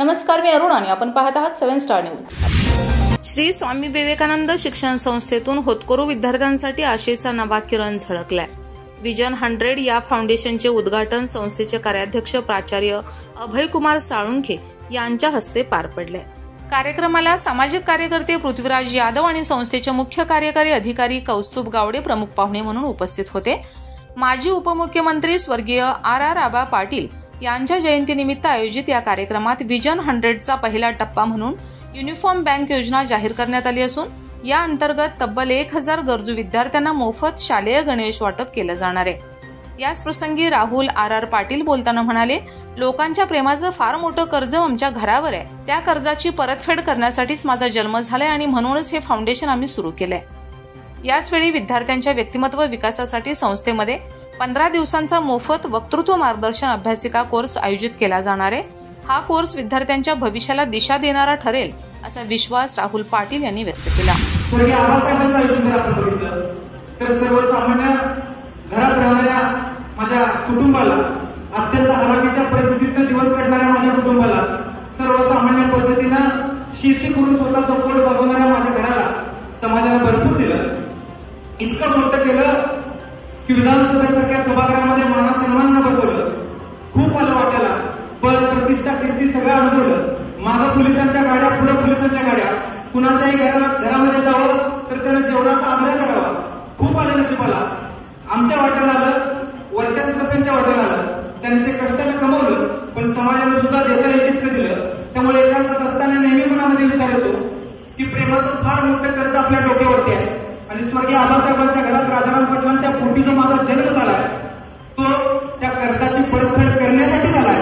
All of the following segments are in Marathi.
नमस्कार, मी अरुण आणि आपण पाहत आहात 7 स्टार न्यूज। श्री स्वामी विवेकानंद शिक्षण संस्थेतून होतकरू विद्यार्थ्यांसाठी आशेचा नवा किरण झळकलाय। विजन 100 या फाउंडेशनचे उद्घाटन संस्थेचे कार्याध्यक्ष प्राचार्य अभयकुमार साळुंखे यांच्या हस्ते पार पडले। कार्यक्रमाला सामाजिक कार्यकर्ते पृथ्वीराज यादव आणि संस्थेचे मुख्य कार्यकारी अधिकारी कौस्तुभ गावडे प्रमुख पाहुणे म्हणून उपस्थित होते। माजी उपमुख्यमंत्री स्वर्गीय RR आबा पाटील यांच्या जयंतीनिमित्त आयोजित या कार्यक्रमात विजन 100चा पहिला टप्पा म्हणून युनिफॉर्म बँक योजना जाहीर करण्यात आली असून या अंतर्गत तब्बल 1000 गरजू विद्यार्थ्यांना मोफत शालेय गणवेश वाटप केले जाणार आहे। याच प्रसंगी राहुल RR पाटील बोलताना म्हणाले, लोकांच्या प्रेमाचं फार मोठं कर्ज आमच्या घरावर आहे। त्या कर्जाची परतफेड करण्यासाठीच माझा जन्म झालाय आणि म्हणूनच हे फाउंडेशन आम्ही सुरू केलंय। याचवेळी विद्यार्थ्यांच्या व्यक्तिमत्व विकासासाठी संस्थेमध्ये 15 दिवसांचा मोफत वक्तृत्व मार्गदर्शन अभ्यासिका कोर्स आयोजित केला जाणार आहे। हा कोर्स विद्यार्थ्यांच्या भविष्याला दिशा देणारा ठरेल असा विश्वास राहुल पाटील यांनी व्यक्त केला। स्वर्गीय आबासाहेबांचं आयुष्य जर आपण बघितलं तर सर्वसामान्य घरात राहणाऱ्या माझ्या कुटुंबाला, अत्यंत हलाखीच्या परिस्थितीत दिवस काढणाऱ्या माझ्या कुटुंबाला, सर्वसामान्य पद्धतीने शेती करून स्वतःचं पोट भागवणाऱ्या माझ्या घराला समाजाला भरपूर दिलं। इतकं मोठं केलं की विधानसभेसारख्या सभागृहामध्ये माना सन्मानानं बसवलं। खूप मला वाटायला पण प्रतिष्ठा कीर्ती सगळं अनुभवलं। मागं पोलिसांच्या गाड्या, पुढे पोलिसांच्या गाड्या, कुणाच्याही घरामध्ये जावं तर त्यानं जेवणाचा आग्रह करावा। खूप आलं नशिबाला, आमच्या वाट्याला आलं, वरच्या सदस्यांच्या वाट्याला आलं। त्यांनी ते कष्टाने कमवलं पण समाजाने सुद्धा देता येईल तितकं दिलं। त्यामुळे एकांतात असताना नेहमी मनामध्ये विचार येतो की प्रेमाचं फार मोठं कर्ज आपल्या डोक्यावरती आहे आणि स्वर्गीय आबासाहेबांच्या घरात राजाराम पाटलांच्या पोटी जो माझा जन्म झालाय तो त्या कर्जाची परतफेड करण्यासाठी झालाय।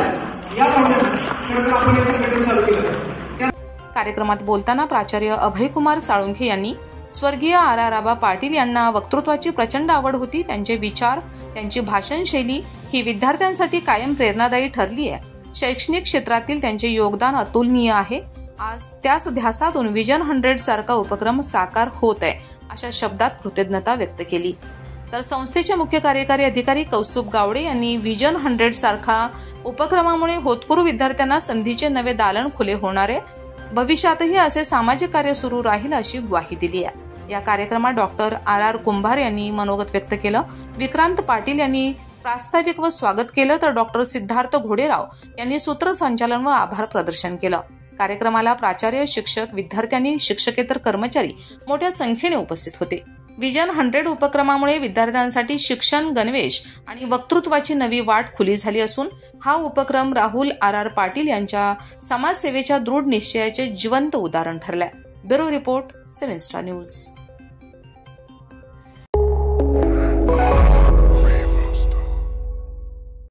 या फाउंडेशन आपण हे संघटन चालू केलं। कार्यक्रमात बोलताना प्राचार्य अभयकुमार साळुंखे यांनी स्वर्गीय RR आबा पाटील यांना वक्तृत्वाची प्रचंड आवड होती। त्यांचे विचार, त्यांची भाषण शैली ही विद्यार्थ्यांसाठी कायम प्रेरणादायी ठरली आहे। शैक्षणिक क्षेत्रातील त्यांचे योगदान अतुलनीय आहे। आज त्याच ध्यासातून विजन 100 सारखा उपक्रम साकार होत आहे अशा शब्दात कृतज्ञता व्यक्त केली। तर संस्थेचे मुख्य कार्यकारी अधिकारी कौस्तुभ गावडे यांनी विजन 100 सारखा उपक्रमामुळे होतकरू विद्यार्थ्यांना संधीचे नवे दालन खुले होणार आहे। भविष्यातही असे सामाजिक कार्य सुरू राहील अशी ग्वाही दिली आहे। या कार्यक्रमात डॉक्टर RR कुंभार यांनी मनोगत व्यक्त केलं। विक्रांत पाटील यांनी प्रास्ताविक व स्वागत केलं तर डॉक्टर सिद्धार्थ घोडेराव यांनी सूत्रसंचालन व आभार प्रदर्शन केलं। कार्यक्रमाला प्राचार्य, शिक्षक, विद्यार्थ्यांनी, शिक्षकेतर कर्मचारी मोठ्या संख्येने उपस्थित होते। विजन 100 उपक्रमामुळे विद्यार्थ्यांसाठी शिक्षण, गणवेश आणि वक्तृत्वाची नवी वाट खुली झाली असून हा उपक्रम राहुल RR पाटील यांच्या समाजसेवेच्या दृढ निश्चयाचे जिवंत उदाहरण ठरलाय। Bureau report, 7 star news.